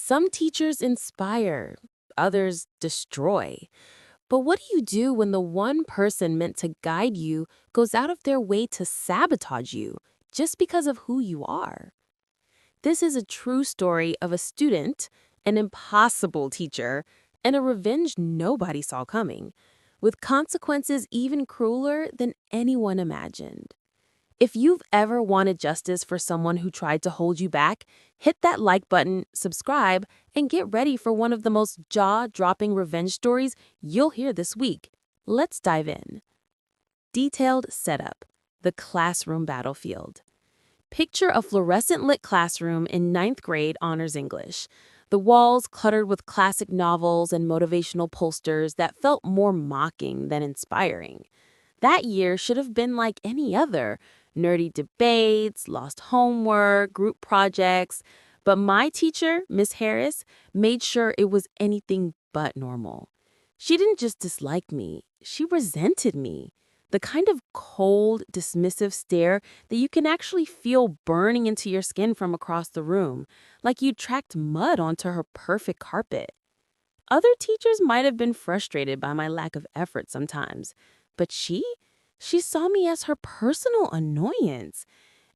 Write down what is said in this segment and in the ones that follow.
Some teachers inspire, others destroy. But what do you do when the one person meant to guide you goes out of their way to sabotage you just because of who you are? This is a true story of a student, an impossible teacher, and a revenge nobody saw coming, with consequences even crueler than anyone imagined. If you've ever wanted justice for someone who tried to hold you back, hit that like button, subscribe, and get ready for one of the most jaw-dropping revenge stories you'll hear this week. Let's dive in. Detailed setup: the classroom battlefield. Picture a fluorescent-lit classroom in ninth grade honors English. The walls cluttered with classic novels and motivational posters that felt more mocking than inspiring. That year should have been like any other: nerdy debates, lost homework, group projects. But my teacher, Miss Harris, made sure it was anything but normal. She didn't just dislike me, she resented me. The kind of cold, dismissive stare that you can actually feel burning into your skin from across the room, like you tracked mud onto her perfect carpet. Other teachers might have been frustrated by my lack of effort sometimes, but she saw me as her personal annoyance.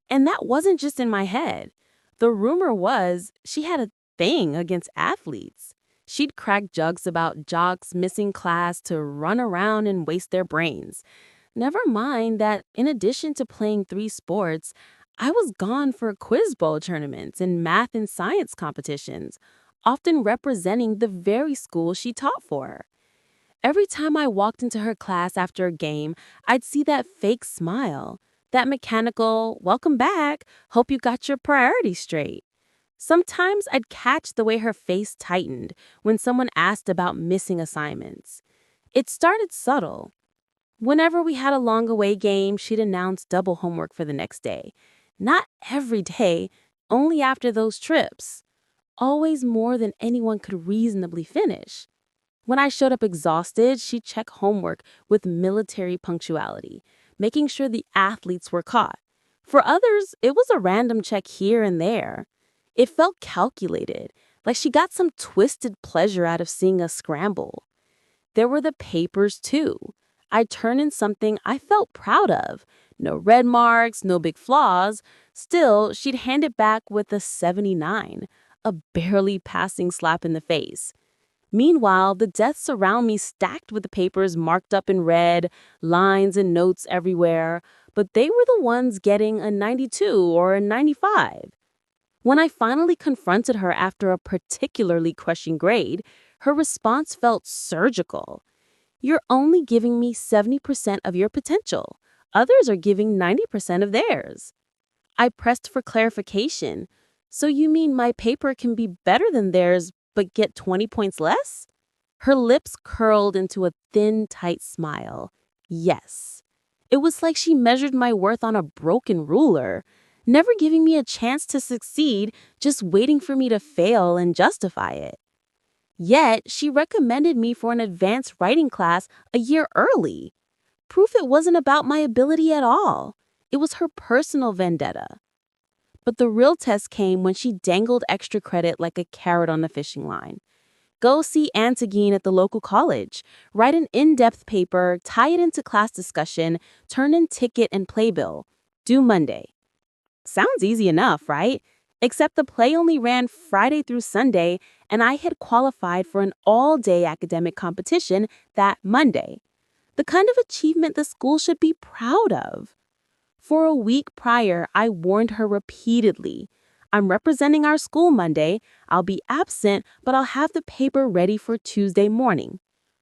And that wasn't just in my head. The rumor was she had a thing against athletes. She'd crack jokes about jocks missing class to run around and waste their brains. Never mind that in addition to playing 3 sports, I was gone for quiz bowl tournaments and math and science competitions, often representing the very school she taught for. Every time I walked into her class after a game, I'd see that fake smile, that mechanical, "welcome back, hope you got your priorities straight." Sometimes I'd catch the way her face tightened when someone asked about missing assignments. It started subtle. Whenever we had a long away game, she'd announce double homework for the next day. Not every day, only after those trips. Always more than anyone could reasonably finish. When I showed up exhausted, she'd check homework with military punctuality, making sure the athletes were caught. For others, it was a random check here and there. It felt calculated, like she got some twisted pleasure out of seeing us scramble. There were the papers, too. I'd turn in something I felt proud of. No red marks, no big flaws. Still, she'd hand it back with a 79, a barely passing slap in the face. Meanwhile, the desks around me stacked with the papers marked up in red, lines and notes everywhere, but they were the ones getting a 92 or a 95. When I finally confronted her after a particularly crushing grade, her response felt surgical. "You're only giving me 70% of your potential. Others are giving 90% of theirs." I pressed for clarification. "So you mean my paper can be better than theirs, but get 20 points less?" Her lips curled into a thin, tight smile. Yes. It was like she measured my worth on a broken ruler, never giving me a chance to succeed, just waiting for me to fail and justify it. Yet, she recommended me for an advanced writing class a year early. Proof it wasn't about my ability at all. It was her personal vendetta. But the real test came when she dangled extra credit like a carrot on the fishing line. Go see Antigene at the local college. Write an in-depth paper, tie it into class discussion, turn in ticket and playbill. Due Monday. Sounds easy enough, right? Except the play only ran Friday through Sunday, and I had qualified for an all-day academic competition that Monday. The kind of achievement the school should be proud of. For a week prior, I warned her repeatedly. "I'm representing our school Monday. I'll be absent, but I'll have the paper ready for Tuesday morning."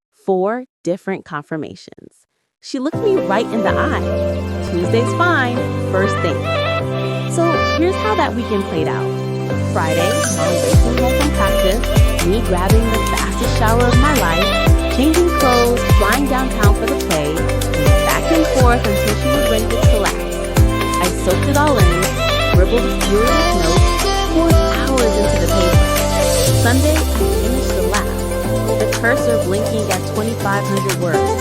4 different confirmations. She looked me right in the eye. "Tuesday's fine, first thing." So here's how that weekend played out. Friday, mom racing home from practice, me grabbing the fastest shower of my life, changing clothes, flying downtown for the play, and back and forth until she was ready to collapse. I soaked it all in, scribbled furious notes, poured hours into the paper. Sunday, I finished the last, the cursor blinking at 2,500 words.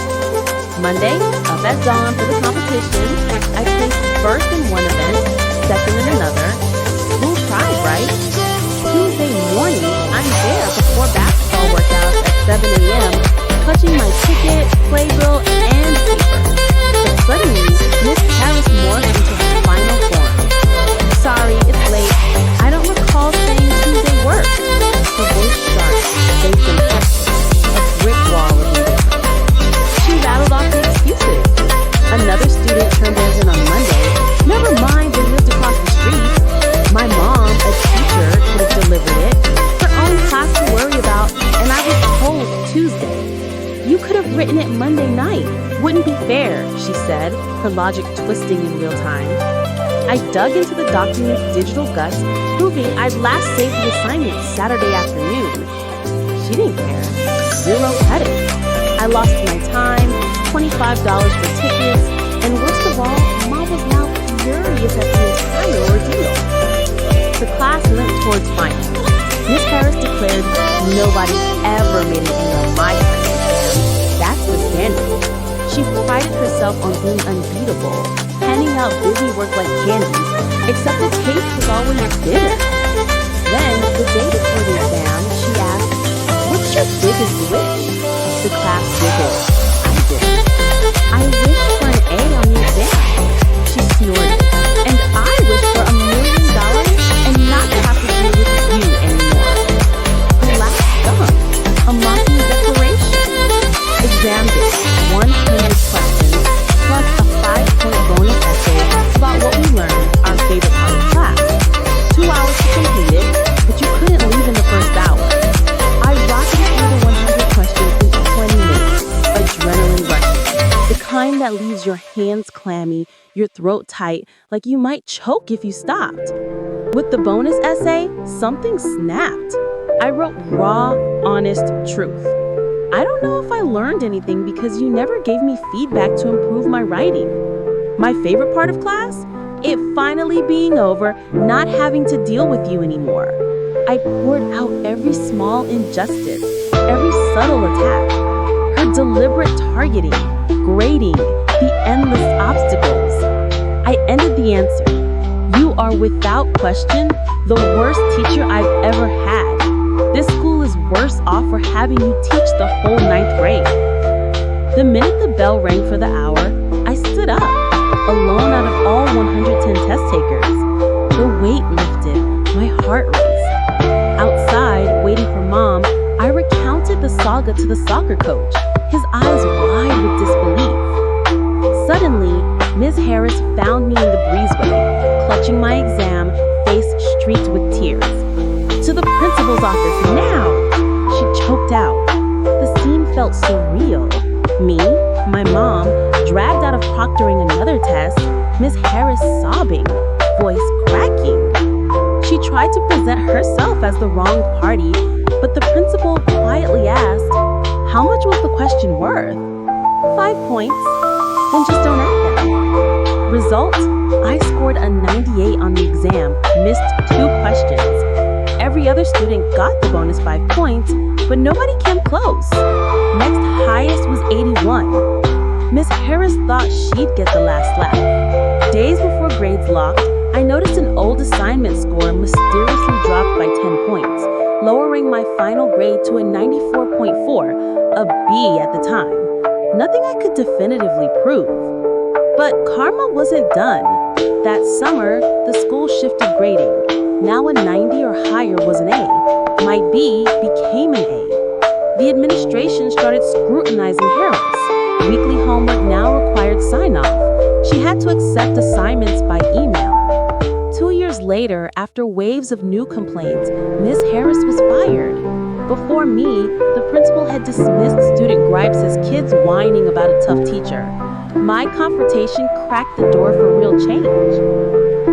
Monday, up at dawn for the competition, I placed first in one event, second in another. School pride, right? Tuesday morning, I'm before basketball workouts at 7 a.m., clutching my ticket, playbill, and paper. But suddenly, Miss Harris morphed into her final form. Sorry, it's late. I don't recall saying Tuesday worked. Her voice sharp, face impressive, a brick wall of indifference. She rattled off the excuses. Another student turned theirs in on Monday. Never mind, they lived across the street. My mom, a teacher, could have delivered it. Her own class to worry about, and I was told Tuesday. You could have written it Monday night. Wouldn't be fair, she said, her logic twisting in real time. I dug into the document's digital guts, proving I'd last saved the assignment Saturday afternoon. She didn't care. 0 credit. I lost my time, $25 for tickets, and worst of all, Mom was now furious at the entire ordeal. The class limped towards finals. Miss Harris declared nobody ever made an A on my final exam. That's the standard. She prided herself on being unbeatable, handing out busy work like candy, except the taste was always bitter. Then, the day before the exam, she asked, "What's your biggest wish?" The class giggled. I didn't. "I wish for an A on the exam." She snorted. "And I wish for $1 million and not to have to deal with you anymore." Her last stung, a mocking declaration. Exam day, 100 questions, plus a 5-point bonus essay about what we learned, our favorite part of class. 2 hours to complete it, but you couldn't leave in the first hour. I rocketed through the 100 questions in 20 minutes, adrenaline rushing. The kind that leaves your hands clammy, your throat tight, like you might choke if you stopped. With the bonus essay, something snapped. I wrote raw, honest truth. I don't know if I learned anything because you never gave me feedback to improve my writing. My favorite part of class? It finally being over, not having to deal with you anymore. I poured out every small injustice, every subtle attack, her deliberate targeting, grading, the endless obstacles. I ended the answer. You are without question the worst teacher I've ever had. This school is worse off for having you teach the whole 9th grade. The minute the bell rang for the hour, I stood up, alone out of all 110 test takers. The weight lifted, my heart raced. Outside, waiting for Mom, I recounted the saga to the soccer coach, his eyes wide with disbelief. Suddenly, Ms. Harris found me in the breezeway, clutching my exam, face streaked with tears. "To the principal's office, now!" She choked out. The scene felt surreal. Me, my mom, dragged out of proctoring another test, Miss Harris sobbing, voice cracking. She tried to present herself as the wrong party, but the principal quietly asked, "How much was the question worth?" 5 points. Then just don't add them. Result? I scored a 98 on the exam, missed 2 questions. Every other student got the bonus 5 points, but nobody came close. Next highest was 81. Miss Harris thought she'd get the last laugh. Days before grades locked, I noticed an old assignment score mysteriously dropped by 10 points, lowering my final grade to a 94.4, a B at the time. Nothing I could definitively prove. But karma wasn't done. That summer, the school shifted grading. Now a 90 or higher was an A. My B became an A. The administration started scrutinizing Harris. Weekly homework now required sign-off. She had to accept assignments by email. 2 years later, after waves of new complaints, Ms. Harris was fired. Before me, the principal had dismissed student gripes as kids whining about a tough teacher. My confrontation cracked the door for real change.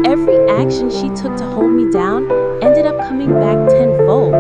Every action she took to hold me down ended up coming back tenfold.